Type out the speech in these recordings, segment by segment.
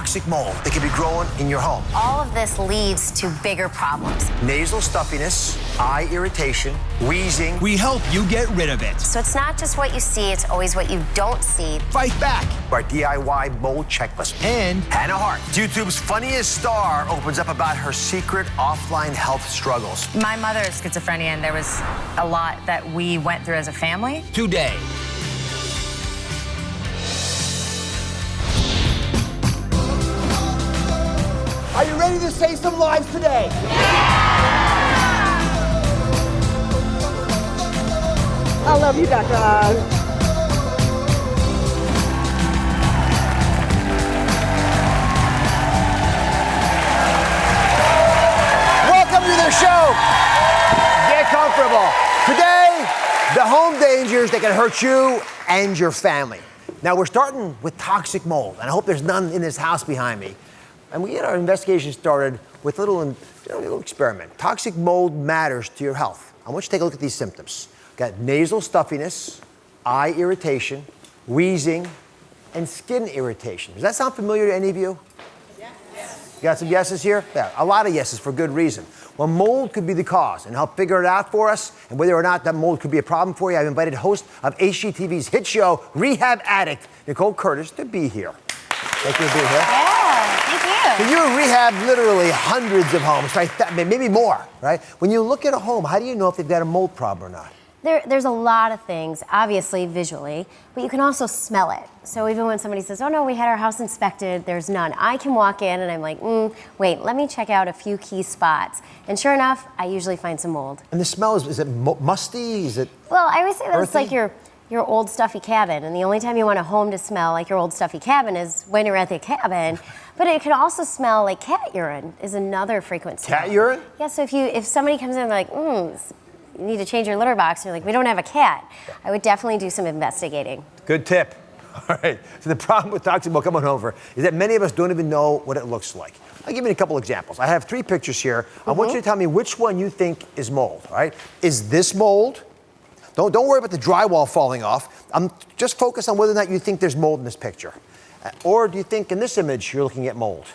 toxic mold that can be growing in your home. All of this leads to bigger problems. Nasal stuffiness, eye irritation, wheezing. We help you get rid of it. So it's not just what you see, it's always what you don't see. Fight back. Our DIY mold checklist. And Hannah Hart, YouTube's funniest star, opens up about her secret offline health struggles. My mother has schizophrenia, and there was a lot that we went through as a family. today. Are you ready to save some lives today? I love you, Dr. Welcome to the show. Get comfortable. Today, the home dangers that can hurt you and your family. Now, we're starting with toxic mold, and I hope there's none in this house behind me. And we get our investigation started with a little experiment. Toxic mold matters to your health. I want you to take a look at these symptoms. Got nasal stuffiness, eye irritation, wheezing, and skin irritation. Does that sound familiar to any of you? Yes. You got some yeses here? Yeah, a lot of yeses for good reason. Well, mold could be the cause, and help figure it out for us, and whether or not that mold could be a problem for you, I've invited host of HGTV's hit show, Rehab Addict, Nicole Curtis, to be here. Thank you for being here. Yeah, thank you. So you rehab literally hundreds of homes, right? Maybe more, right? When you look at a home, how do you know if they've got a mold problem or not? There's a lot of things, obviously visually, but you can also smell it. So even when somebody says, oh no, we had our house inspected, there's none. I can walk in and I'm like, wait, let me check out a few key spots. And sure enough, I usually find some mold. And the smell, is it musty? Is it Well, I always say that it's earthy? like your old stuffy cabin, and the only time you want a home to smell like your old stuffy cabin is when you're at the cabin. But it can also smell like cat urine is another frequent smell. Cat urine? Yeah, so if somebody comes in and they're like, you need to change your litter box, and you're like, we don't have a cat, I would definitely do some investigating. Good tip. All right, so the problem with toxic mold coming over is that many of us don't even know what it looks like. I'll give you a couple examples. I have 3 pictures here. I want you to tell me which one you think is mold, all right? Is this mold? Don't worry about the drywall falling off. I'm just focused on whether or not you think there's mold in this picture. Or do you think in this image you're looking at mold?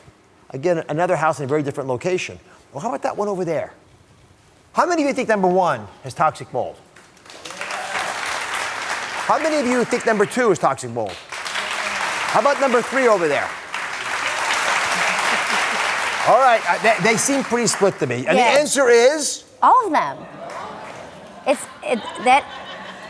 Again, another house in a very different location. Well, how about that one over there? How many of you think number 1 has toxic mold? How many of you think number 2 is toxic mold? How about number 3 over there? All right, they seem pretty split to me. And the answer is? All of them.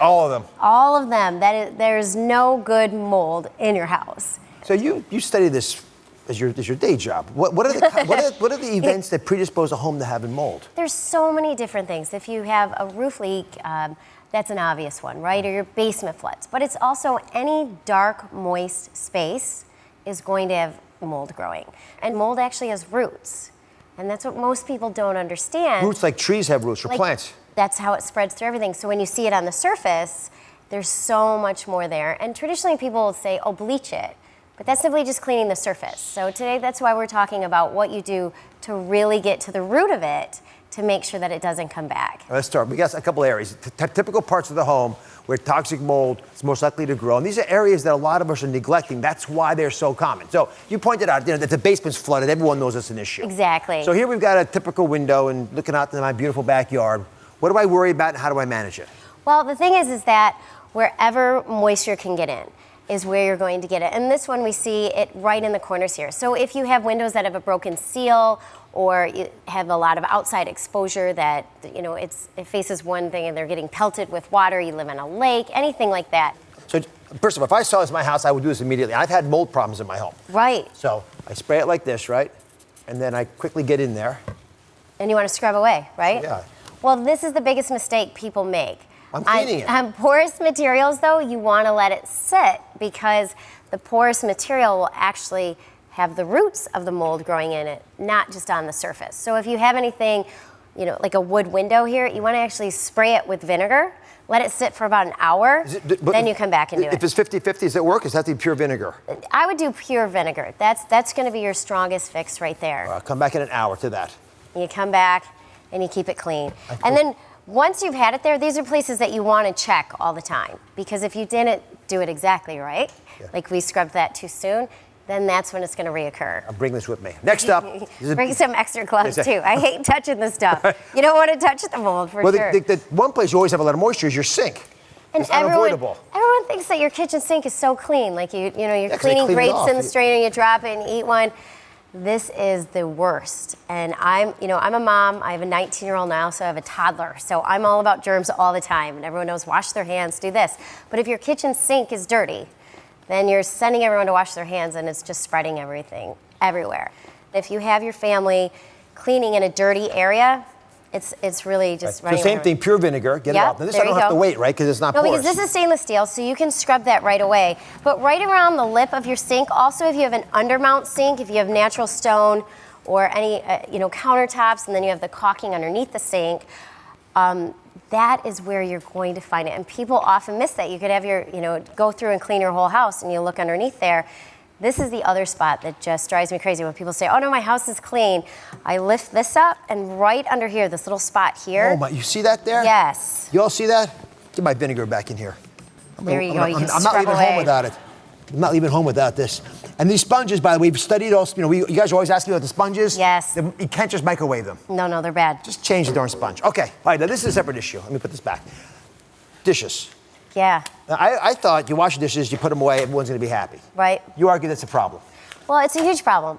All of them. All of them. There's no good mold in your house. So you study this as your day job. What are the events that predispose a home to having mold? There's so many different things. If you have a roof leak, that's an obvious one, right? Or your basement floods. But it's also any dark, moist space is going to have mold growing. And mold actually has roots. And that's what most people don't understand. Roots like trees have roots, or plants. That's how it spreads through everything. So when you see it on the surface, there's so much more there. And traditionally people will say, oh, bleach it. But that's simply just cleaning the surface. So today, that's why we're talking about what you do to really get to the root of it to make sure that it doesn't come back. Let's start. We got a couple areas. Typical parts of the home where toxic mold is most likely to grow. And these are areas that a lot of us are neglecting. That's why they're so common. So you pointed out, that the basement's flooded. Everyone knows it's an issue. Exactly. So here we've got a typical window and looking out into my beautiful backyard. What do I worry about and how do I manage it? Well, the thing is that wherever moisture can get in is where you're going to get it. And this one, we see it right in the corners here. So if you have windows that have a broken seal or you have a lot of outside exposure that, it faces one thing and they're getting pelted with water, you live in a lake, anything like that. So first of all, if I saw this in my house, I would do this immediately. I've had mold problems in my home. Right. So I spray it like this, right? And then I quickly get in there. And you want to scrub away, right? Yeah. Well, this is the biggest mistake people make. I'm cleaning it. On porous materials, though, you want to let it sit because the porous material will actually have the roots of the mold growing in it, not just on the surface. So if you have anything, like a wood window here, you want to actually spray it with vinegar, let it sit for about an hour, then you come back and do it. If it's 50-50, does it work? Does that have to be pure vinegar? I would do pure vinegar. That's going to be your strongest fix right there. I'll come back in an hour to that. You come back and you keep it clean. And then once you've had it there, these are places that you want to check all the time. Because if you didn't do it exactly right, like we scrubbed that too soon, then that's when it's going to reoccur. I'm bringing this with me. Next up. Bring some extra gloves too. I hate touching this stuff. You don't want to touch the mold for sure. The one place you always have a lot of moisture is your sink. And it's unavoidable. Everyone thinks that your kitchen sink is so clean. Like you're cleaning grapes in the strainer, you drop it and eat one. This is the worst. And I'm a mom. I have a 19-year-old now, so I have a toddler. So I'm all about germs all the time. And everyone knows wash their hands, do this. But if your kitchen sink is dirty, then you're sending everyone to wash their hands and it's just spreading everything everywhere. If you have your family cleaning in a dirty area, it's really just right. So same thing, pure vinegar, get it off. Now this I don't have to wait, right? Because it's not porous. No, because this is stainless steel, so you can scrub that right away. But right around the lip of your sink, also if you have an undermount sink, if you have natural stone or any countertops, and then you have the caulking underneath the sink, that is where you're going to find it. And people often miss that. You could have go through and clean your whole house and you look underneath there. This is the other spot that just drives me crazy when people say, oh no, my house is clean. I lift this up and right under here, this little spot here. Oh my, you see that there? Yes. You all see that? Get my vinegar back in here. There you go, you can I'm not leaving home without it. I'm not leaving home without this. And these sponges, by the way, we've studied all, you guys are always asking about the sponges. Yes. You can't just microwave them. No, they're bad. Just change the darn sponge. Okay, all right, now this is a separate issue. Let me put this back. Dishes. Yeah. Now, I thought you wash your dishes, you put them away, everyone's gonna be happy. Right. You argue that's a problem. Well, it's a huge problem.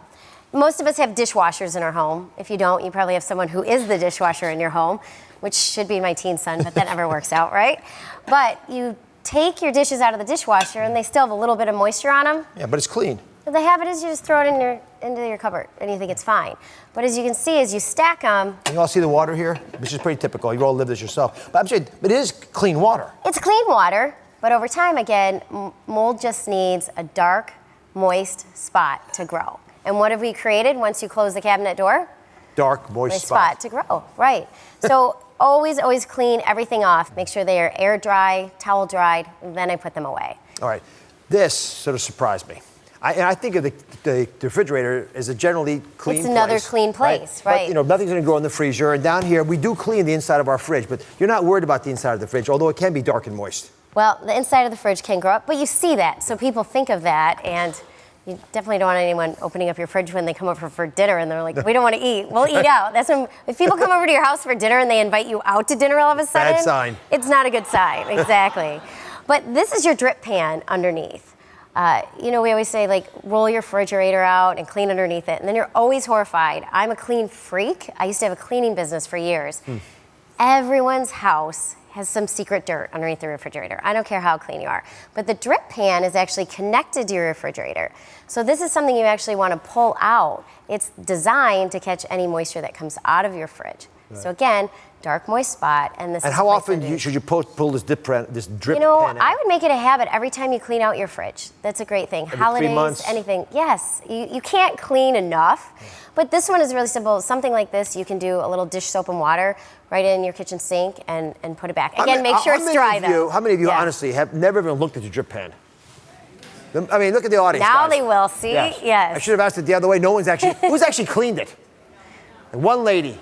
Most of us have dishwashers in our home. If you don't, you probably have someone who is the dishwasher in your home, which should be my teen son, but that never works out, right? But you take your dishes out of the dishwasher and they still have a little bit of moisture on them. Yeah, but it's clean. The habit is you just throw it into your cupboard and you think it's fine. But as you can see, as you stack them... You all see the water here? This is pretty typical. You all live this yourself. But I'm saying, it is clean water. It's clean water, but over time, again, mold just needs a dark, moist spot to grow. And what have we created once you close the cabinet door? Dark, moist spot. To grow, right. So always clean everything off. Make sure they are air dry, towel dried, and then I put them away. All right. This sort of surprised me. I think of the refrigerator as a generally clean place. It's another clean place, right. But, nothing's going to grow in the freezer. And down here, we do clean the inside of our fridge, but you're not worried about the inside of the fridge, although it can be dark and moist. Well, the inside of the fridge can grow up, but you see that, so people think of that, and you definitely don't want anyone opening up your fridge when they come over for dinner and they're like, we don't want to eat, we'll eat out. That's when, if people come over to your house for dinner and they invite you out to dinner all of a sudden, bad sign. It's not a good sign, exactly. But this is your drip pan underneath. We always say, like, roll your refrigerator out and clean underneath it, and then you're always horrified. I'm a clean freak. I used to have a cleaning business for years. Everyone's house has some secret dirt underneath the refrigerator. I don't care how clean you are. But the drip pan is actually connected to your refrigerator. So this is something you actually want to pull out. It's designed to catch any moisture that comes out of your fridge. Right. So again, dark, moist spot, and this. And how often should you pull this drip pan out? I would make it a habit every time you clean out your fridge. That's a great thing. Every Holidays, 3 months. Anything. Yes, you can't clean enough. But this one is really simple. Something like this, you can do a little dish soap and water right in your kitchen sink and put it back. Again, make sure it's dry though. How many of you honestly have never even looked at your drip pan? I mean, look at the audience. Now guys. They will see. Yes. I should have asked it the other way. No one's actually. Who's actually cleaned it? And one lady.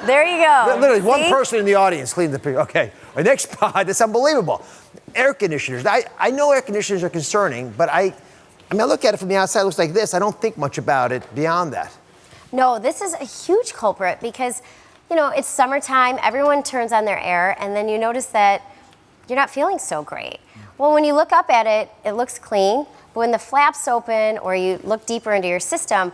There you go. Literally, one person in the audience cleaned the. Okay. Our next spot. That's unbelievable. Air conditioners. I know air conditioners are concerning, but I look at it from the outside. It looks like this. I don't think much about it beyond that. No, this is a huge culprit because, it's summertime. Everyone turns on their air, and then you notice that you're not feeling so great. Well, when you look up at it, it looks clean. But when the flaps open or you look deeper into your system,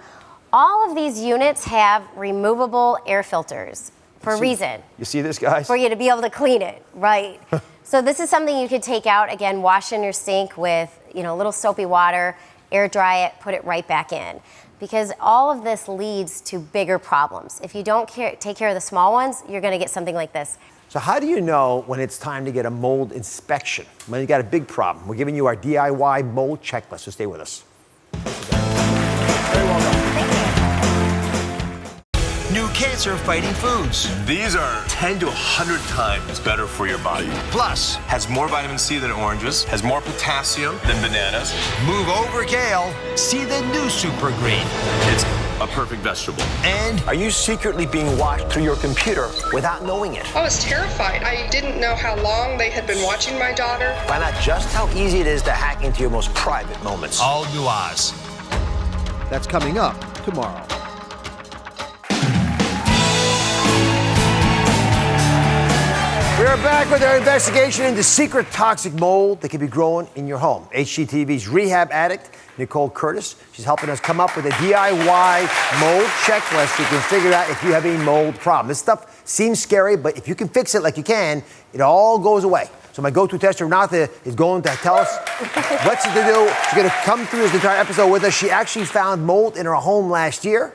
all of these units have removable air filters for a reason. You see this, guys? For you to be able to clean it, right? So this is something you could take out, again, wash in your sink with, a little soapy water, air dry it, put it right back in. Because all of this leads to bigger problems. If you don't take care of the small ones, you're gonna get something like this. So how do you know when it's time to get a mold inspection? When you got a big problem. We're giving you our DIY mold checklist, so stay with us. Very well done. New cancer-fighting foods. These are 10 to 100 times better for your body. Plus, Has more vitamin C than oranges, has more potassium than bananas. move over kale. See the new Super Green. It's a perfect vegetable. And Are you secretly being watched through your computer without knowing it? I was terrified. I didn't know how long they had been watching my daughter. Find out just how easy it is to hack into your most private moments. all new Oz. That's coming up tomorrow. We're back with our investigation into secret toxic mold that can be growing in your home. HGTV's Rehab Addict, Nicole Curtis, she's helping us come up with a DIY mold checklist so you can figure out if you have a mold problem. This stuff seems scary, but if you can fix it like you can, it all goes away. So my go-to tester, Renata, is going to tell us what's to do. She's going to come through this entire episode with us. She actually found mold in her home last year.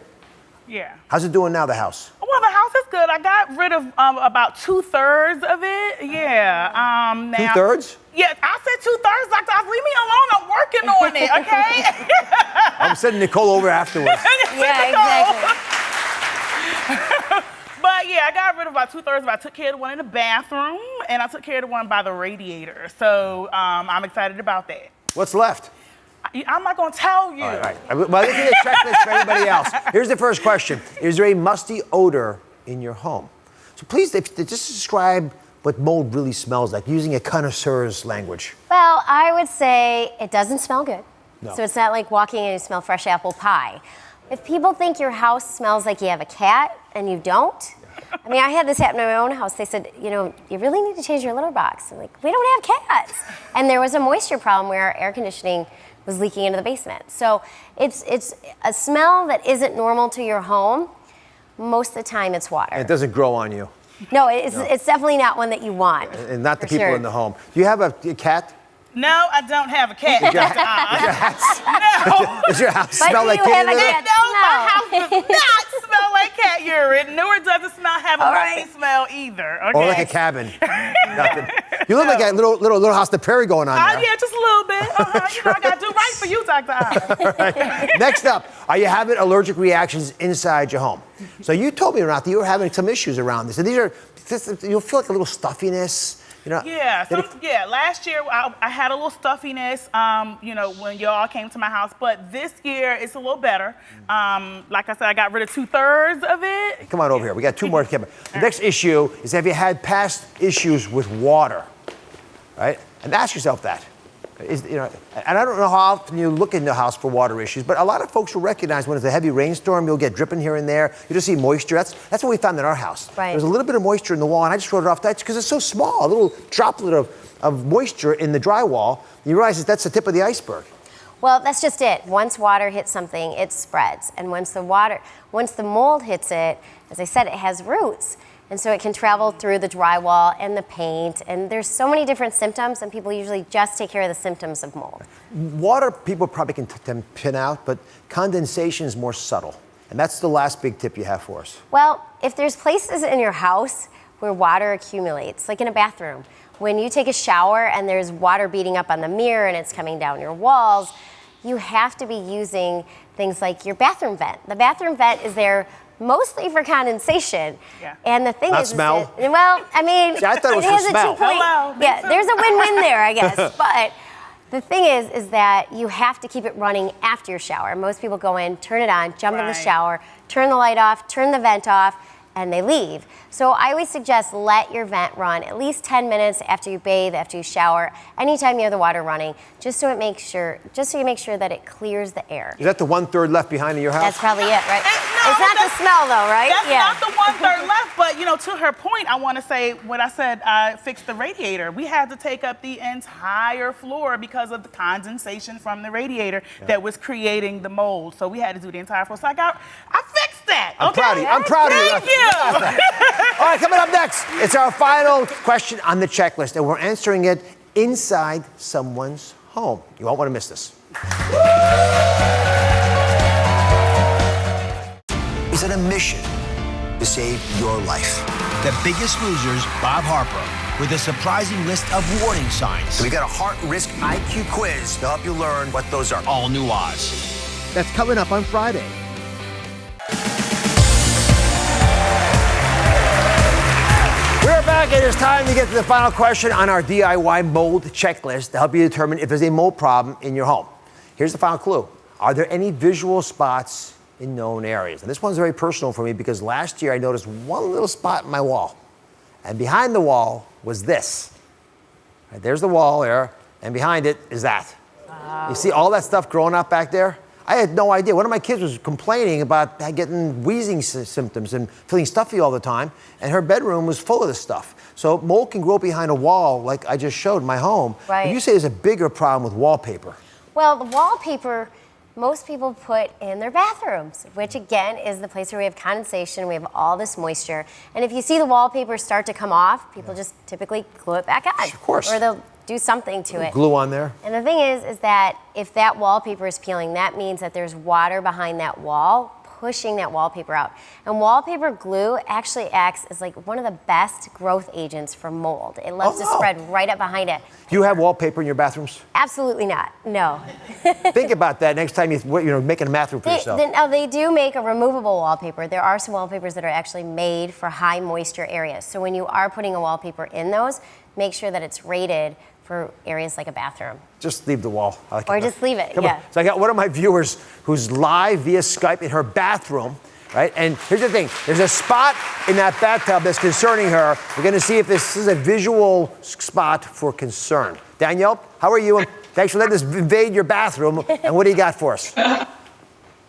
Yeah. How's it doing now, the house? Well, the house is good. I got rid of about 2/3 of it. Yeah. Now, 2/3? Yeah, I said 2/3. Dr. Oz, leave me alone. I'm working on it, okay? I'm sending Nicole over afterwards. Yeah, exactly. But yeah, I got rid of about 2/3. I took care of the one in the bathroom, and I took care of the one by the radiator. So I'm excited about that. What's left? I'm not going to tell you. All right. Well, this is a checklist for everybody else. Here's the first question. Is there a musty odor in your home? So please, just describe what mold really smells like, using a connoisseur's language. Well, I would say it doesn't smell good. No. So it's not like walking in and you smell fresh apple pie. If people think your house smells like you have a cat and you don't, I mean, I had this happen in my own house. They said, you know, you really need to change your litter box. I'm like, we don't have cats. And there was a moisture problem where our air conditioning was leaking into the basement. So it's a smell that isn't normal to your home. Most of the time it's water. And it doesn't grow on you. No, it's definitely not one that you want. And not the for people sure. in the home. Do you have a cat? No, I don't have a cat. Does your house But smell do like you have cat a urine? cat? No, my house does not smell like cat urine. Nor does it have a musty smell either. Okay? Or like a cabin? Nothing. You look like a little house on the prairie going on there. Yeah, just a little bit. You know, I got to do right for you, Dr. Oz. Right. Next up, are you having allergic reactions inside your home? So you told me, Renata, you were having some issues around this. And you'll feel like a little stuffiness. You know, Yeah, last year I had a little stuffiness, you know, when y'all came to my house, but this year it's a little better. Like I said, I got rid of 2/3 of it. Come on over here. We got two more to come. The next issue is, have you had past issues with water? Right? And ask yourself that. And I don't know how often you look in the house for water issues, but a lot of folks will recognize when it's a heavy rainstorm, you'll get dripping here and there. You just see moisture. That's what we found in our house. Right. There's a little bit of moisture in the wall, and I just wrote it off. That's because it's so small, a little droplet of moisture in the drywall. You realize that's the tip of the iceberg. Well, that's just it. Once water hits something, it spreads. And once the mold hits it, as I said, it has roots. And so it can travel through the drywall and the paint. And there's so many different symptoms, and people usually just take care of the symptoms of mold. Water, people probably can pin out, but condensation is more subtle. And that's the last big tip you have for us. Well, if there's places in your house where water accumulates, like in a bathroom, when you take a shower and there's water beating up on the mirror and it's coming down your walls, you have to be using things like your bathroom vent. The bathroom vent is there mostly for condensation. Yeah. And the thing Not is smell? well, I mean, See, I thought it was has for a smell. 2 point. Hello. Yeah, there's a win-win there, I guess. But the thing is that you have to keep it running after your shower. Most people go in, turn it on, jump in the shower, turn the light off, turn the vent off, and they leave. So I always suggest let your vent run at least 10 minutes after you bathe, after you shower, anytime you have the water running, just so you make sure that it clears the air. Is that the 1/3 left behind in your house? That's probably it, right? No, it's not the smell though, right? That's not the 1/3 left, but you know, to her point, I want to say when I said I fixed the radiator, we had to take up the entire floor because of the condensation from the radiator that was creating the mold. So we had to do the entire floor. So I fixed that. I'm proud of you. I'm proud of you. Thank you. All right, coming up next, it's our final question on the checklist, and we're answering it inside someone's home. You won't want to miss this. Is it a mission to save your life? The Biggest Losers, Bob Harper, with a surprising list of warning signs. We got a heart risk IQ quiz to help you learn what those are. All new Oz. That's coming up on Friday. We're back, and it's time to get to the final question on our DIY mold checklist to help you determine if there's a mold problem in your home. Here's the final clue. Are there any visual spots in known areas? And this one's very personal for me because last year I noticed one little spot in my wall. And behind the wall was this. Right, there's the wall there, and behind it is that. Wow. You see all that stuff growing up back there? I had no idea. One of my kids was complaining about getting wheezing symptoms and feeling stuffy all the time, and her bedroom was full of this stuff. So mold can grow behind a wall, like I just showed in my home. Right. But you say there's a bigger problem with wallpaper. Well, the wallpaper most people put in their bathrooms, which again is the place where we have condensation, we have all this moisture. And if you see the wallpaper start to come off, people just typically glue it back on. Of course. Or they'll do something to it. Glue on there. And the thing is that if that wallpaper is peeling, that means that there's water behind that wall pushing that wallpaper out. And wallpaper glue actually acts as like one of the best growth agents for mold. It loves to spread right up behind it. Do you have wallpaper in your bathrooms? Absolutely not, no. Think about that next time you're making a bathroom for yourself. They do make a removable wallpaper. There are some wallpapers that are actually made for high moisture areas. So when you are putting a wallpaper in those, make sure that it's rated for areas like a bathroom. Just leave the wall. Or just leave it, Come yeah. on. So I got one of my viewers who's live via Skype in her bathroom, right? And here's the thing, there's a spot in that bathtub that's concerning her. We're gonna see if this is a visual spot for concern. Danielle, how are you? And thanks for letting us invade your bathroom. And what do you got for us?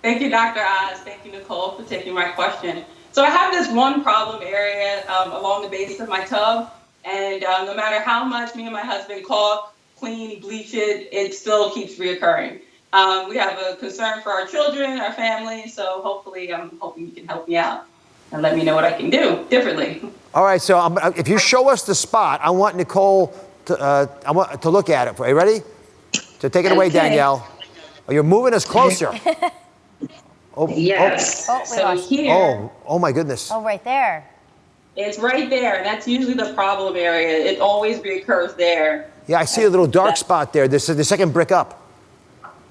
Thank you, Dr. Oz. Thank you, Nicole, for taking my question. So I have this one problem area along the base of my tub. And no matter how much me and my husband caulk, clean, bleach it, it still keeps reoccurring. We have a concern for our children, our family, so hopefully I'm hoping you can help me out and let me know what I can do differently. All right, so if you show us the spot, I want Nicole to look at it. Are you ready? So take it away, Danielle. Oh, you're moving us closer. Yes. So here. Oh my goodness. Oh, right there. It's right there, and that's usually the problem area. It always reoccurs there. Yeah, I see a little dark spot there. This is the second brick up.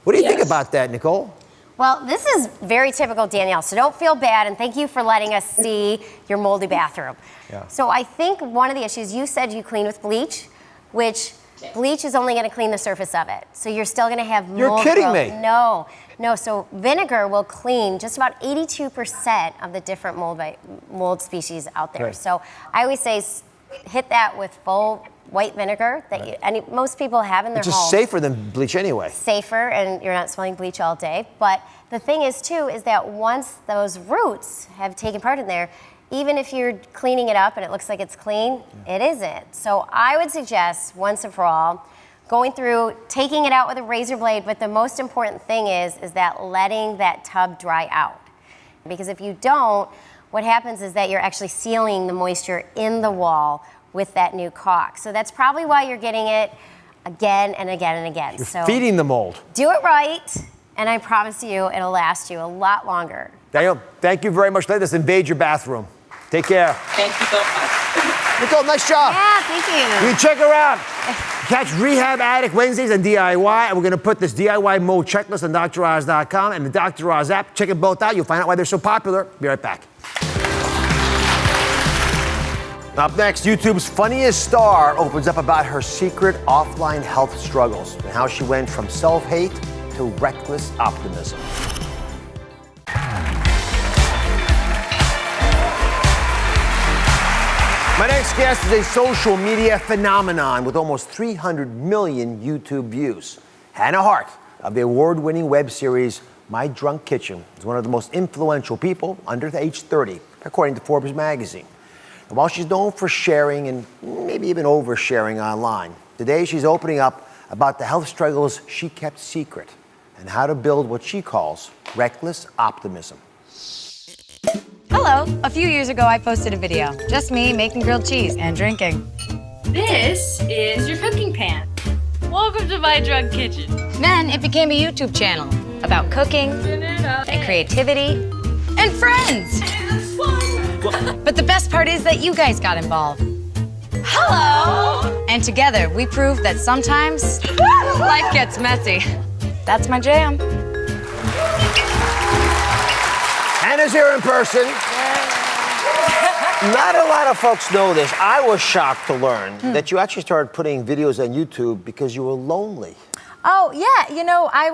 What do you think about that, Nicole? Well, this is very typical, Danielle, so don't feel bad, and thank you for letting us see your moldy bathroom. Yeah. So I think one of the issues, you said you clean with bleach, which bleach is only gonna clean the surface of it. So you're still gonna have mold. You're kidding me. No, so vinegar will clean just about 82% of the different mold species out there. Right. So I always say hit that with full white vinegar that most people have in their It's home. just safer than bleach anyway. Safer, and you're not smelling bleach all day. But the thing is, too, is that once those roots have taken part in there, even if you're cleaning it up and it looks like it's clean, it isn't. So I would suggest, once and for all, going through, taking it out with a razor blade, but the most important thing is that letting that tub dry out. Because if you don't, what happens is that you're actually sealing the moisture in the wall with that new caulk. So that's probably why you're getting it again and again and again. You're feeding the mold. Do it right, and I promise you it'll last you a lot longer. Danielle, thank you very much. Let us invade your bathroom. Take care. Thank you so much. Nicole, nice job. Yeah, thank you. You can check her out. Catch Rehab Addict Wednesdays on DIY, and we're going to put this DIY mold checklist on DrOz.com and the Dr. Oz app. Check them both out. You'll find out why they're so popular. Be right back. Up next, YouTube's funniest star opens up about her secret offline health struggles and how she went from self-hate to reckless optimism. My next guest is a social media phenomenon with almost 300 million YouTube views. Hannah Hart of the award-winning web series My Drunk Kitchen is one of the most influential people under the age 30, according to Forbes magazine. And while she's known for sharing and maybe even oversharing online, today she's opening up about the health struggles she kept secret and how to build what she calls reckless optimism. Hello. A few years ago, I posted a video. Just me making grilled cheese and drinking. This is your cooking pan. Welcome to My Drunk Kitchen. Then it became a YouTube channel about cooking and creativity and friends. But the best part is that you guys got involved. Hello! And together, we proved that sometimes life gets messy. That's my jam. Hannah's here in person. Not a lot of folks know this. I was shocked to learn that you actually started putting videos on YouTube because you were lonely. Oh, yeah. You know, I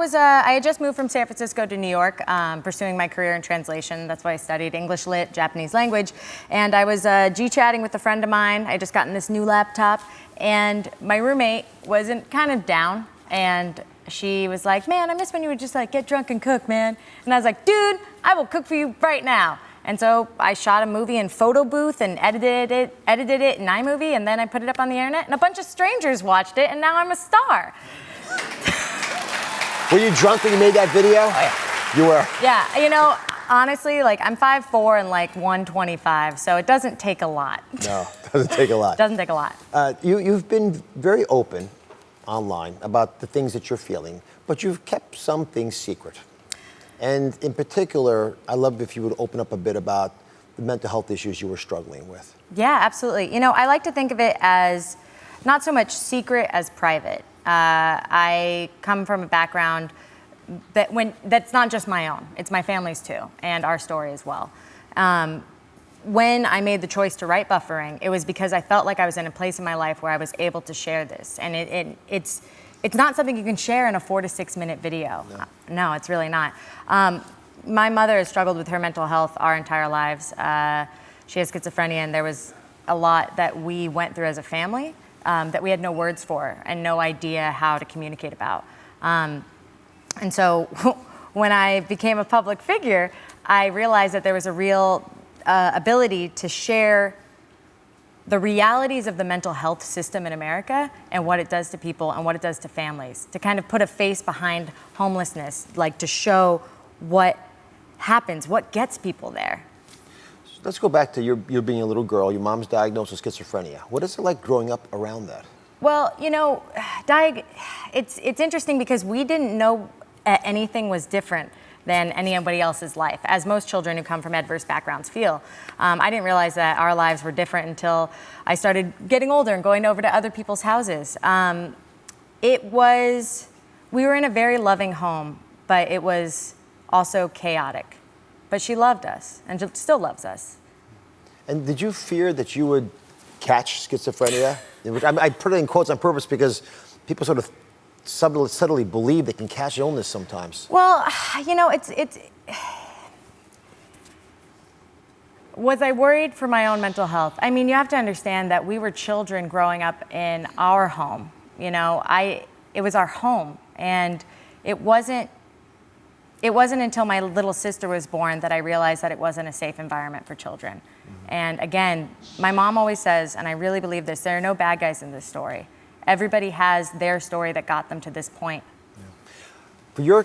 had just moved from San Francisco to New York, pursuing my career in translation. That's why I studied English Lit, Japanese language. And I was G-chatting with a friend of mine. I had just gotten this new laptop. And my roommate wasn't kind of down. And she was like, man, I miss when you would just like get drunk and cook, man. And I was like, dude, I will cook for you right now. And so I shot a movie in photo booth and edited it in iMovie, and then I put it up on the internet, and a bunch of strangers watched it, and now I'm a star. Were you drunk when you made that video? Oh, yeah. You were? Yeah, you know, honestly, like I'm 5'4" and like 125, so it doesn't take a lot. No, it doesn't take a lot. Doesn't take a lot. You've been very open online about the things that you're feeling, but you've kept some things secret. And in particular, I'd love if you would open up a bit about the mental health issues you were struggling with. Yeah, absolutely. You know, I like to think of it as not so much secret as private. I come from a background that's not just my own, it's my family's too, and our story as well. When I made the choice to write Buffering, it was because I felt like I was in a place in my life where I was able to share this. And it's not something you can share in a 4 to 6 minute video. No, it's really not. My mother has struggled with her mental health our entire lives. She has schizophrenia, and there was a lot that we went through as a family that we had no words for and no idea how to communicate about. And so when I became a public figure, I realized that there was a real ability to share the realities of the mental health system in America and what it does to people and what it does to families, to kind of put a face behind homelessness, like to show what happens, what gets people there. So let's go back to your being a little girl. Your mom's diagnosed with schizophrenia. What is it like growing up around that? Well, you know, it's interesting because we didn't know anything was different than anybody else's life, as most children who come from adverse backgrounds feel. I didn't realize that our lives were different until I started getting older and going over to other people's houses. We were in a very loving home, but it was also chaotic. But she loved us and still loves us. And did you fear that you would catch schizophrenia? I put it in quotes on purpose because people sort of subtly believe they can catch illness sometimes. Well, you know, was I worried for my own mental health? I mean, you have to understand that we were children growing up in our home. You know, it was our home, and it wasn't until my little sister was born that I realized that it wasn't a safe environment for children. Mm-hmm. And again, my mom always says, and I really believe this, there are no bad guys in this story. Everybody has their story that got them to this point. Yeah. For your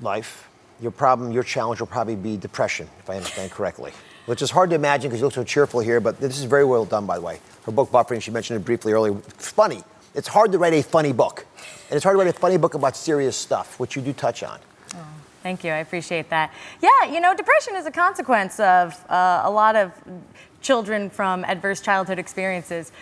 life, your problem, your challenge will probably be depression, if I understand correctly. Which is hard to imagine because you look so cheerful here, but this is very well done, by the way. Her book, Buffering, she mentioned it briefly earlier. It's funny. It's hard to write a funny book. And it's hard to write a funny book about serious stuff, which you do touch on. Oh, thank you. I appreciate that. Yeah, you know, depression is a consequence of a lot of children from adverse childhood experiences.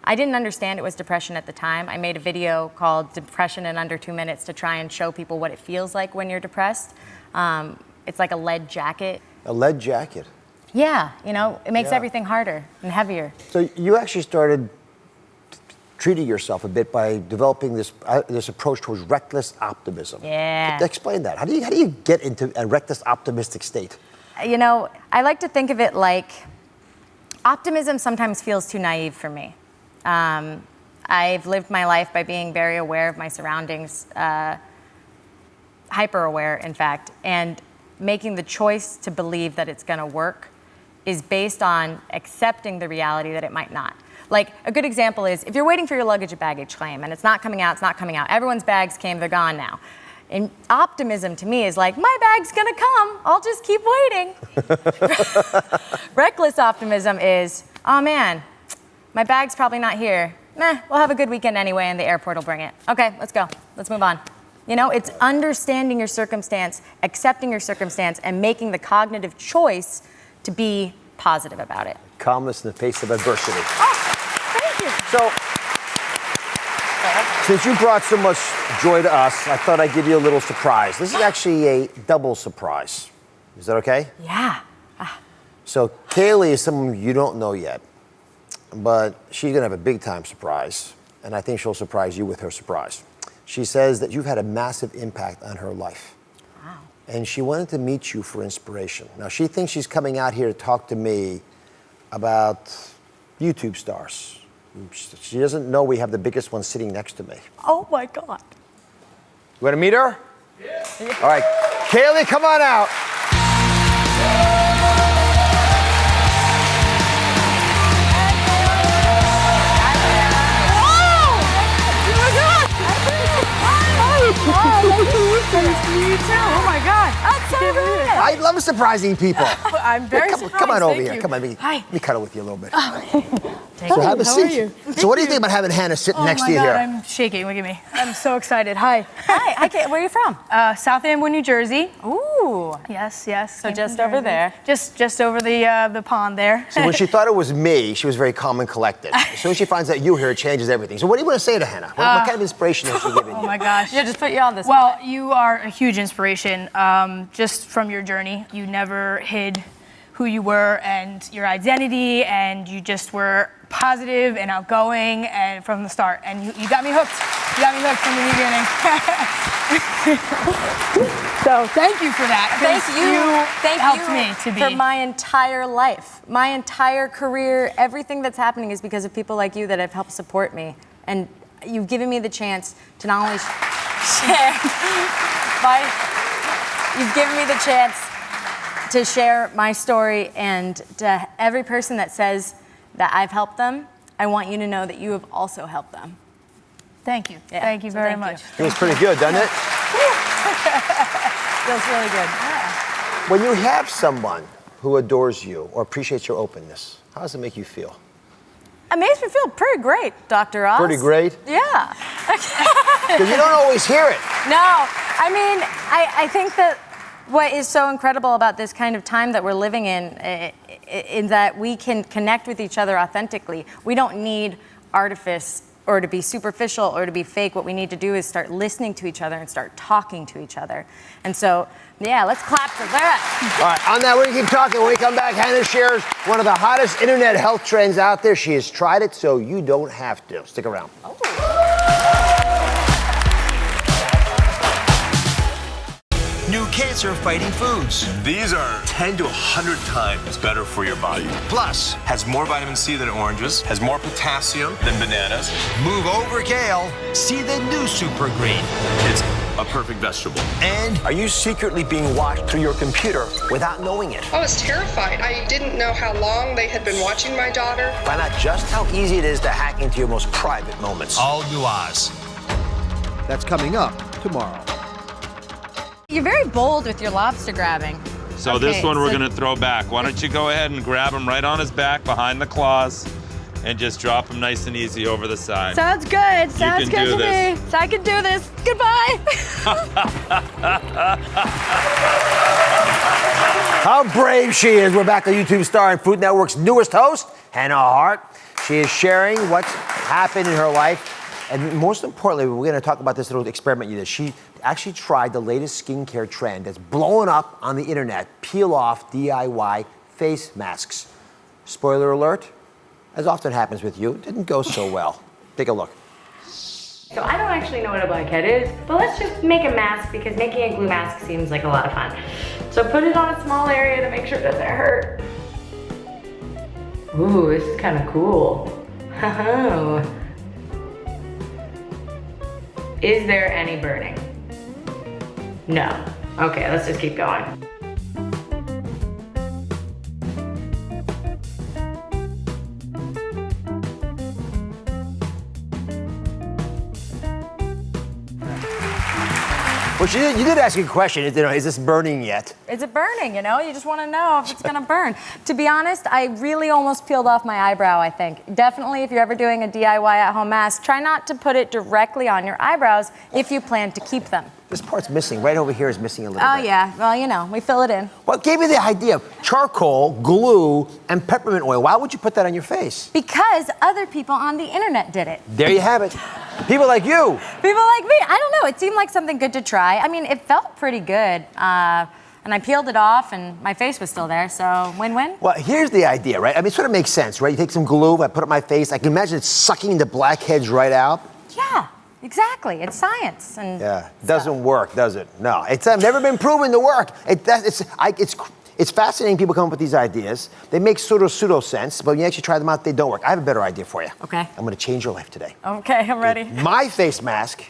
I didn't understand it was depression at the time. I made a video called Depression in Under 2 Minutes to try and show people what it feels like when you're depressed. It's like a lead jacket. A lead jacket? Yeah, you know, it makes everything harder and heavier. So you actually started treating yourself a bit by developing this approach towards reckless optimism. Yeah. Explain that. How do you get into a reckless optimistic state? You know, I like to think of it like optimism sometimes feels too naive for me. I've lived my life by being very aware of my surroundings, hyper aware, in fact, and making the choice to believe that it's going to work is based on accepting the reality that it might not. Like, a good example is if you're waiting for your luggage at baggage claim and it's not coming out, everyone's bags came, they're gone now. And optimism to me is like, my bag's gonna come, I'll just keep waiting. Reckless optimism is, oh man, my bag's probably not here. Meh, we'll have a good weekend anyway and the airport will bring it. Okay, let's go, let's move on. You know, it's understanding your circumstance, accepting your circumstance, and making the cognitive choice to be positive about it. Calmness in the face of adversity. Oh, thank you. So, since you brought so much joy to us, I thought I'd give you a little surprise. This is actually a double surprise. Is that okay? Yeah. So, Kaylee is someone you don't know yet, but she's gonna have a big time surprise, and I think she'll surprise you with her surprise. She says that you've had a massive impact on her life. Wow. And she wanted to meet you for inspiration. Now, she thinks she's coming out here to talk to me about YouTube stars. She doesn't know we have the biggest one sitting next to me. Oh my God. You want to meet her? Yeah. All right. Kaylee, come on out. Oh my God, that's so good. I love surprising people. I'm very surprised. Come on over Thank here. you. Come on, let me cuddle with you a little bit. So have a how seat. are you? So what do you think about having Hannah sitting next to you here? I'm shaking. Look at me. I'm so excited. Hi. Hi. Where are you from? South Amboy, New Jersey. Ooh. Yes. So just over there. Just over the pond there. So when she thought it was me, she was very calm and collected. As soon as she finds out you here, it changes everything. So what do you want to say to Hannah? What kind of inspiration has she given you? Oh my gosh. Yeah, just put you on this. Well, you are a huge inspiration. Just from your journey, you never hid who you were and your identity, and you just were positive and outgoing and from the start. And you got me hooked. You got me hooked from the beginning. So thank you for that. Thank helped you me to be. for my entire life, my entire career. Everything that's happening is because of people like you that have helped support me. And you've given me the chance to not only share you've given me the chance to share my story, and to every person that says that I've helped them, I want you to know that you have also helped them. Thank you. Yeah. Thank you very much. Feels pretty good, doesn't it? Feels really good. When you have someone who adores you or appreciates your openness, how does it make you feel? It makes me feel pretty great, Dr. Oz. Pretty great? Yeah. Because you don't always hear it. No, I mean, I think that what is so incredible about this kind of time that we're living in that we can connect with each other authentically. We don't need artifice or to be superficial or to be fake. What we need to do is start listening to each other and start talking to each other. And so, yeah, let's clap for that. All right, on that, we're going to keep talking. When we come back, Hannah shares one of the hottest internet health trends out there. She has tried it, so you don't have to. Stick around. New cancer-fighting foods. These are 10 to 100 times better for your body. Plus, Has more vitamin C than oranges, has more potassium than bananas. move over kale. See the new super green. It's a perfect vegetable. And Are you secretly being watched through your computer without knowing it? I was terrified. I didn't know how long they had been watching my daughter. Find out just how easy it is to hack into your most private moments. all new Oz. That's coming up tomorrow. You're very bold with your lobster grabbing. So this one we're gonna throw back. Why don't you go ahead and grab him right on his back behind the claws and just drop him nice and easy over the side. Sounds good. Sounds can good do to this. me. I can do this. Goodbye. How brave she is. We're back on YouTube star and Food Network's newest host, Hannah Hart. She is sharing what's happened in her life. And most importantly, we're going to talk about this little experiment you did. She actually tried the latest skincare trend that's blowing up on the internet, peel-off DIY face masks. Spoiler alert, as often happens with you, it didn't go so well. Take a look. So I don't actually know what a blackhead is, but let's just make a mask because making a glue mask seems like a lot of fun. So put it on a small area to make sure it doesn't hurt. Ooh, this is kind of cool. Is there any burning? No. Okay, let's just keep going. Well, you did ask a question. Is this burning yet? Is it burning, you know? You just want to know if it's going to burn. To be honest, I really almost peeled off my eyebrow, I think. Definitely, if you're ever doing a DIY at-home mask, try not to put it directly on your eyebrows if you plan to keep them. This part's missing. Right over here is missing a little bit. Oh, yeah. Well, you know, we fill it in. What gave you the idea of charcoal, glue, and peppermint oil? Why would you put that on your face? Because other people on the internet did it. There you have it. People like you. People like me. I don't know. It seemed like something good to try. I mean, it felt pretty good. And I peeled it off, and my face was still there, so win-win. Well, here's the idea, right? I mean, it sort of makes sense, right? You take some glue, I put it on my face. I can imagine it sucking the blackheads right out. Yeah, exactly. It's science. And yeah, it doesn't work, does it? No, it's never been proven to work. It's fascinating people come up with these ideas. They make sort of pseudo sense, but when you actually try them out, they don't work. I have a better idea for you. Okay. I'm going to change your life today. Okay, I'm ready. My face mask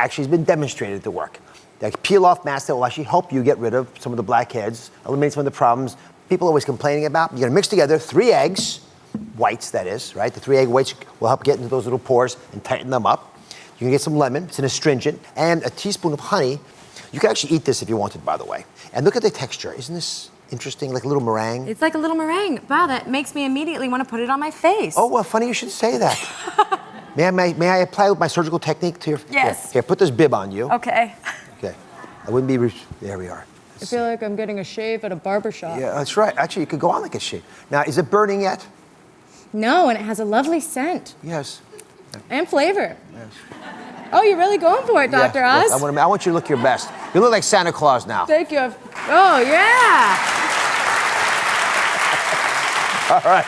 actually has been demonstrated to work. That peel-off mask that will actually help you get rid of some of the blackheads, eliminate some of the problems people are always complaining about. You're gonna mix together 3 eggs, whites that is, right? The 3 egg whites will help get into those little pores and tighten them up. You can get some lemon, it's an astringent, and a teaspoon of honey. You can actually eat this if you wanted, by the way. And look at the texture. Isn't this interesting, like a little meringue? It's like a little meringue. Wow, that makes me immediately want to put it on my face. Oh, well, funny you should say that. May I apply with my surgical technique to your... Yes. Here, put this bib on you. Okay. Okay. I wouldn't be... There we are. I feel like I'm getting a shave at a barber shop. Yeah, that's right. Actually, you could go on like a shave. Now, is it burning yet? No, and it has a lovely scent. Yes. And flavor. Yes. Oh, you're really going for it, Dr. Oz? Yes, I want you to look your best. You look like Santa Claus now. Thank you. Oh, yeah. All right.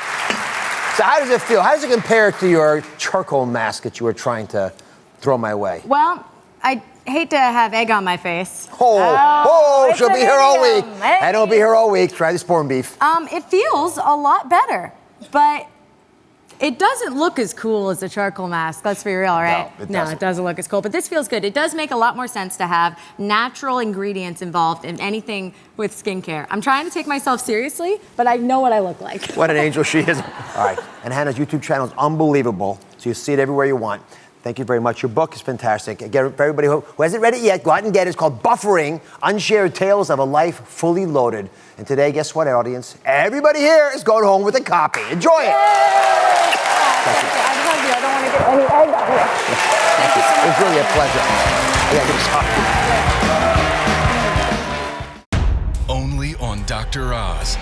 So how does it feel? How does it compare to your charcoal mask that you were trying to throw my way? Well, I hate to have egg on my face. She'll be here all week. And it'll be here all week. Try this corned beef. It feels a lot better, but it doesn't look as cool as the charcoal mask. Let's be real, right? No, it doesn't look as cool, but this feels good. It does make a lot more sense to have natural ingredients involved in anything with skincare. I'm trying to take myself seriously, but I know what I look like. What an angel she is. All right. And Hannah's YouTube channel is unbelievable. So you see it everywhere you want. Thank you very much. Your book is fantastic. Again, for everybody who hasn't read it yet, go out and get it. It's called Buffering, Unshared Tales of a Life Fully Loaded. And today, guess what, audience? Everybody here is going home with a copy. Enjoy it. Thank you. I don't want to get any egg on it. Thank you. It was really a pleasure. I got to talk. Only on Dr. Oz.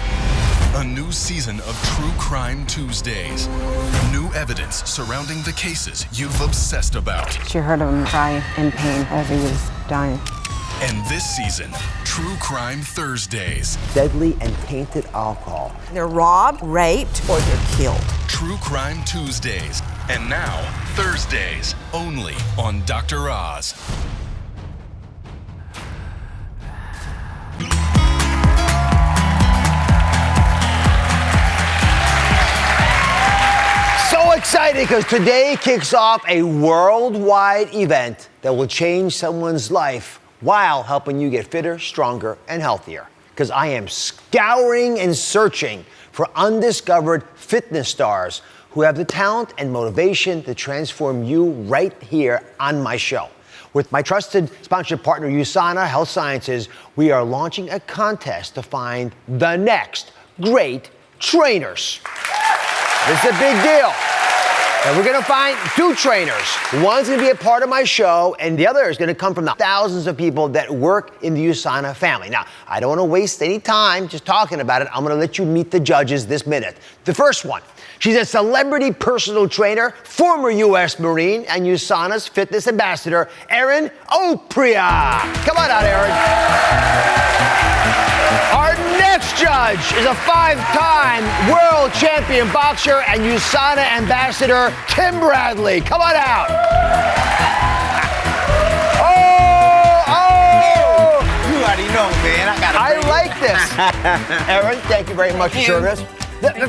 A new season of True Crime Tuesdays. New evidence surrounding the cases you've obsessed about. She heard him cry in pain as he was dying. And this season, True Crime Thursdays. Deadly and tainted alcohol. They're robbed, raped, or they're killed. True Crime Tuesdays. And now, Thursdays, only on Dr. Oz. So excited because today kicks off a worldwide event that will change someone's life while helping you get fitter, stronger, and healthier. Because I am scouring and searching for undiscovered fitness stars who have the talent and motivation to transform you right here on my show. With my trusted sponsorship partner, USANA Health Sciences, we are launching a contest to find the next great trainers. This is a big deal. And we're gonna find 2 trainers. One's gonna be a part of my show, and the other is gonna come from the thousands of people that work in the USANA family. Now, I don't wanna waste any time just talking about it. I'm gonna let you meet the judges this minute. The first one, she's a celebrity personal trainer, former U.S. Marine, and USANA's fitness ambassador, Erin Oprea. Come on out, Erin. Our next judge is a 5-time world champion boxer and USANA ambassador, Tim Bradley. Come on out. You already know, man. I like this. Erin, thank you very much for showing us.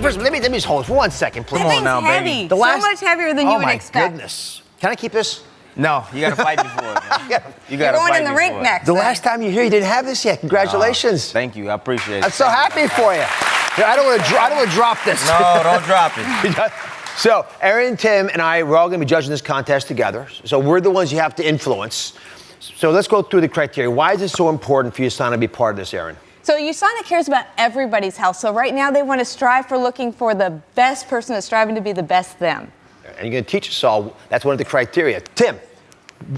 First, let me just hold it for 1 second, please. Come on now, heavy. baby. So much heavier than you would expect. Oh my goodness. Can I keep this? No, you gotta fight before it. You gotta You're going fight in the before rink it. next. The last time you were here, you didn't have this yet. Congratulations. Thank you. I appreciate it. I'm so happy for you. I don't want to drop this. No, don't drop it. So, Erin, Tim, and I, we're all going to be judging this contest together. So we're the ones you have to influence. So let's go through the criteria. Why is it so important for USANA to be part of this, Erin? So USANA cares about everybody's health. So right now they want to strive for looking for the best person that's striving to be the best them. And you're going to teach us all. That's one of the criteria. Tim,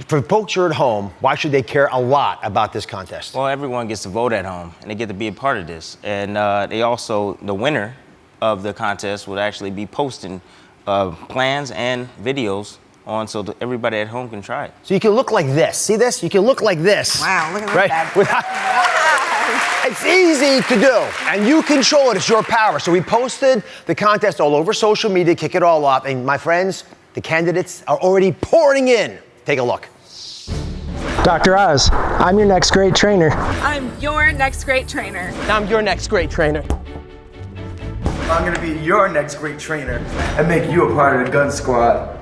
for folks who are at home, why should they care a lot about this contest? Well, everyone gets to vote at home, and they get to be a part of this. And they also, the winner of the contest would actually be posting plans and videos on so that everybody at home can try it. So you can look like this. See this? You can look like this. Wow, look at right? that. It's easy to do, and you control it. It's your power. So we posted the contest all over social media, kick it all off, and my friends, the candidates are already pouring in. Take a look. Dr. Oz, I'm your next great trainer. I'm your next great trainer. I'm your next great trainer. I'm gonna be your next great trainer and make you a part of the gun squad.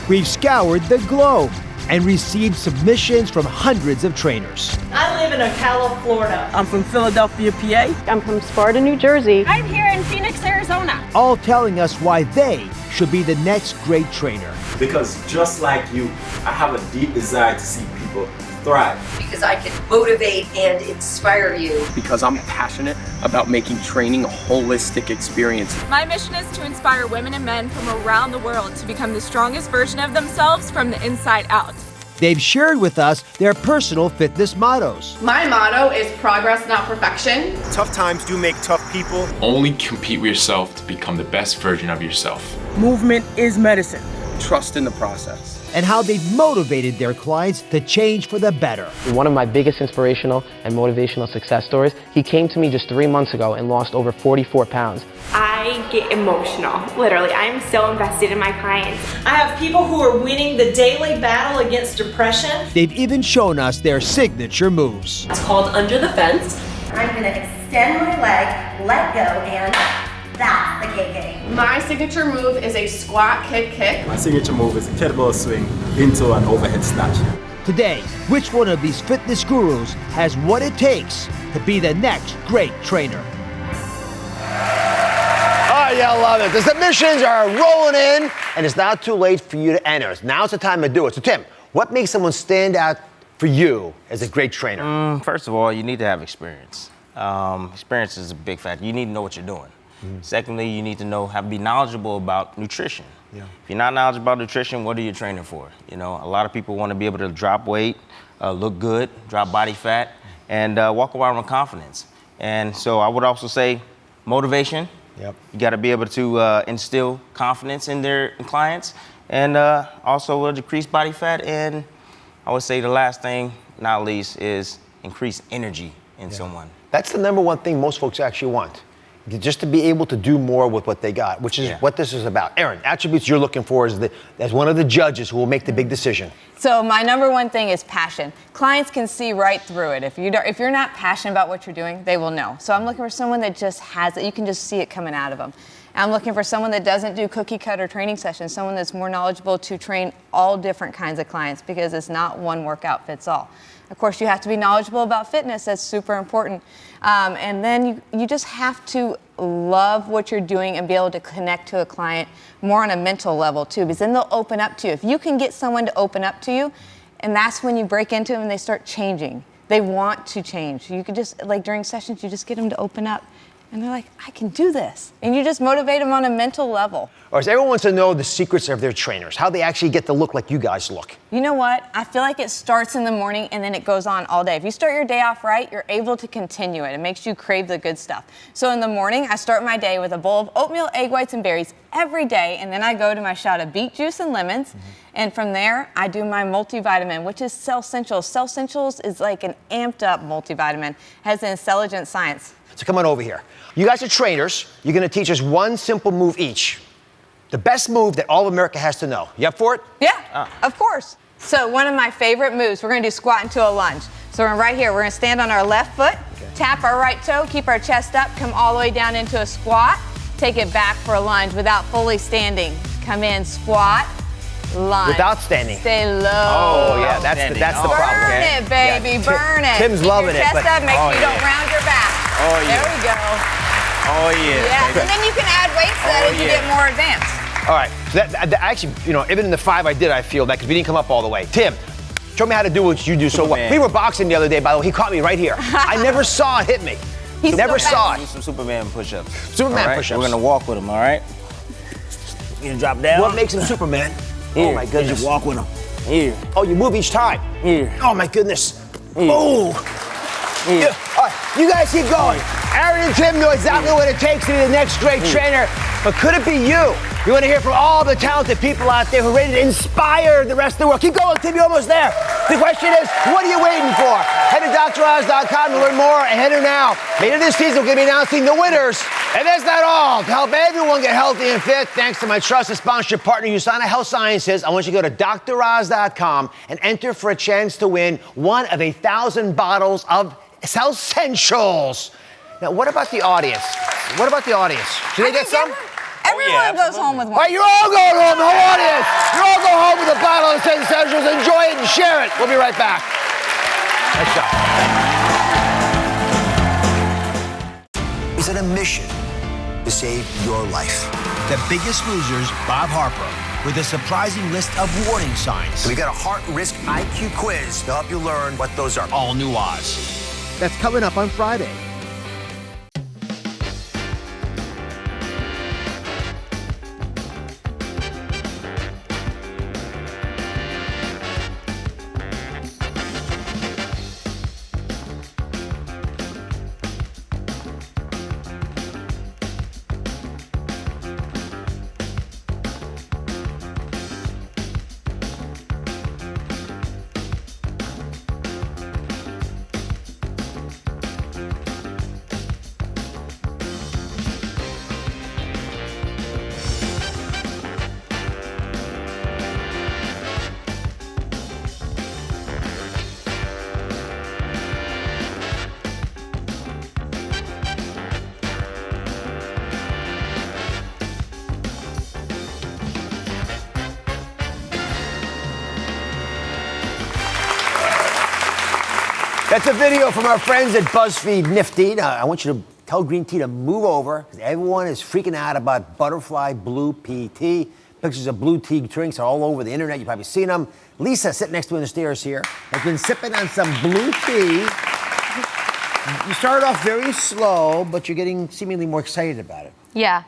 We've scoured the globe and received submissions from hundreds of trainers. I live in Ocala, Florida. I'm from Philadelphia, PA. I'm from Sparta, New Jersey. I'm here in Phoenix, Arizona. All telling us why they should be the next great trainer. Because just like you, I have a deep desire to see people thrive. Because I can motivate and inspire you. Because I'm passionate about making training a holistic experience. My mission is to inspire women and men from around the world to become the strongest version of themselves from the inside out. They've shared with us their personal fitness mottos. My motto is progress, not perfection. Tough times do make tough people. Only compete with yourself to become the best version of yourself. Movement is medicine. Trust in the process. And how they've motivated their clients to change for the better. One of my biggest inspirational and motivational success stories, he came to me just 3 months ago and lost over 44 pounds. I get emotional, literally. I am so invested in my clients. I have people who are winning the daily battle against depression. They've even shown us their signature moves. It's called Under the Fence. I'm gonna extend my leg, let go, and that's the KK. My signature move is a squat, kick, kick. My signature move is a kettlebell swing into an overhead snatch. Today, which one of these fitness gurus has what it takes to be the next great trainer? Oh, yeah, I love it. The submissions are rolling in, and it's not too late for you to enter. Now's the time to do it. So, Tim, what makes someone stand out for you as a great trainer? First of all, you need to have experience. Experience is a big factor. You need to know what you're doing. Secondly, you need to be knowledgeable about nutrition. Yeah. If you're not knowledgeable about nutrition, what are you training for? You know, a lot of people want to be able to drop weight, look good, drop body fat, and walk around with confidence. And so I would also say motivation. Yep. You got to be able to instill confidence in their clients, and also decrease body fat. And I would say the last thing, not least, is increase energy in someone. That's the number one thing most folks actually want. Just to be able to do more with what they got, which is what this is about. Erin, attributes you're looking for as one of the judges who will make the big decision. So my number one thing is passion. Clients can see right through it. If you're not passionate about what you're doing, they will know. So I'm looking for someone that just has it. You can just see it coming out of them. I'm looking for someone that doesn't do cookie cutter training sessions, someone that's more knowledgeable to train all different kinds of clients, because it's not one workout fits all. Of course, you have to be knowledgeable about fitness. That's super important. And then you just have to love what you're doing and be able to connect to a client more on a mental level too, because then they'll open up to you. If you can get someone to open up to you, and that's when you break into them and they start changing. They want to change. You could just, like during sessions, you just get them to open up. And they're like, I can do this. And you just motivate them on a mental level. Or so everyone wants to know the secrets of their trainers, how they actually get to look like you guys look. You know what? I feel like it starts in the morning and then it goes on all day. If you start your day off right, you're able to continue it. It makes you crave the good stuff. So in the morning, I start my day with a bowl of oatmeal, egg whites, and berries every day. And then I go to my shot of beet juice and lemons. And from there, I do my multivitamin, which is Cell Essentials. Cell Essentials is like an amped up multivitamin. It has an intelligent science. So come on over here. You guys are trainers. You're going to teach us one simple move each. The best move that all of America has to know. You up for it? Yeah, of course. So one of my favorite moves, we're going to do squat into a lunge. So we're right here. We're going to stand on our left foot, tap our right toe, keep our chest up, come all the way down into a squat, take it back for a lunge without fully standing. Come in, squat, lunge. Without standing. Stay low. Oh, yeah, that's the problem. Burn it, baby, burn it. Tim's loving keep your chest up, make sure you don't round your back. Oh, yeah. There we go. Oh, yeah. Yeah, and then you can add weights to that as you get more advanced. All right, so that actually, even in the 5 I did, I feel that, because we didn't come up all the way. Tim, show me how to do what you do so well. We were boxing the other day, by the way. He caught me right here. I never saw it hit me. Never saw it. Do some Superman push-ups. Superman push-ups. We're gonna walk with him, all right? You gonna drop down? What makes him Superman? Here. Oh my goodness. You walk with him. Here. Oh, you move each time. Here. Oh my goodness. Here. Oh. Here. All right, you guys keep going. Erin and Tim know exactly what it takes to be the next great trainer, but could it be you? We want to hear from all the talented people out there who are ready to inspire the rest of the world. Keep going, Tim, you're almost there. The question is, what are you waiting for? Head to DrOz.com to learn more, and head now. Later this season, we're going to be announcing the winners. And that's not all. To help everyone get healthy and fit, thanks to my trusted sponsorship partner, USANA Health Sciences, I want you to go to DrOz.com and enter for a chance to win one of 1,000 bottles of Cell Essentials. Now, what about the audience? What about the audience? Should they get some? Everyone goes home with one. All right, you're all going home, the whole audience. You're all going home with a bottle of Essentials. Enjoy it and share it. We'll be right back. Let's go. He's on a mission to save your life. The Biggest Losers, Bob Harper, with a surprising list of warning signs. We got a heart risk IQ quiz to help you learn what those are. All new Oz. That's coming up on Friday. That's a video from our friends at BuzzFeed Nifty. Now, I want you to tell Green Tea to move over, because everyone is freaking out about butterfly blue pea tea. Pictures of blue tea drinks are all over the internet. You've probably seen them. Lisa, sitting next to me in the stairs here, has been sipping on some blue tea. You started off very slow, but you're getting seemingly more excited about it. Yeah.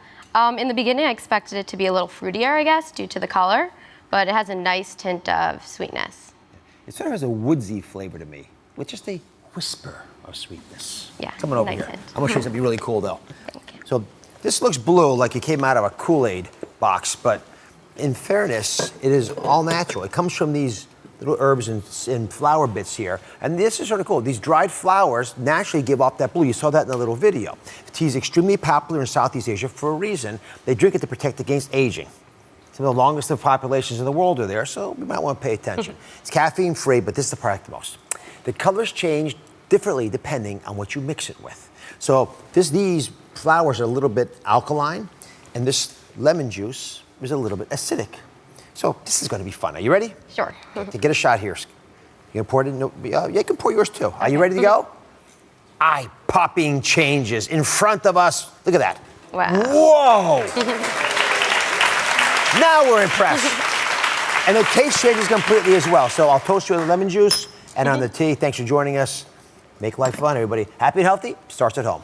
In the beginning, I expected it to be a little fruitier, I guess, due to the color, but it has a nice tint of sweetness. It sort of has a woodsy flavor to me, with just a whisper of sweetness. Yeah, Coming over nice here. hint. I'm gonna show you something really cool though. So this looks blue, like it came out of a Kool-Aid box, but in fairness, it is all natural. It comes from these little herbs and flower bits here. And this is sort of cool. These dried flowers naturally give off that blue. You saw that in the little video. The tea is extremely popular in Southeast Asia for a reason. They drink it to protect against aging. Some of the longest lived populations in the world are there, so we might want to pay attention. It's caffeine free, but this is the part I like the most. The colors change differently depending on what you mix it with. So these flowers are a little bit alkaline, and this lemon juice is a little bit acidic. So this is going to be fun. Are you ready? Sure. To get a shot here. You can pour it in. Yeah, you can pour yours too. Are you ready to go? Eye-popping changes in front of us. Look at that. Wow. Whoa! Now we're impressed. And the taste changes completely as well. So I'll toast you on the lemon juice and on the tea. Thanks for joining us. Make life fun, everybody. Happy and healthy starts at home.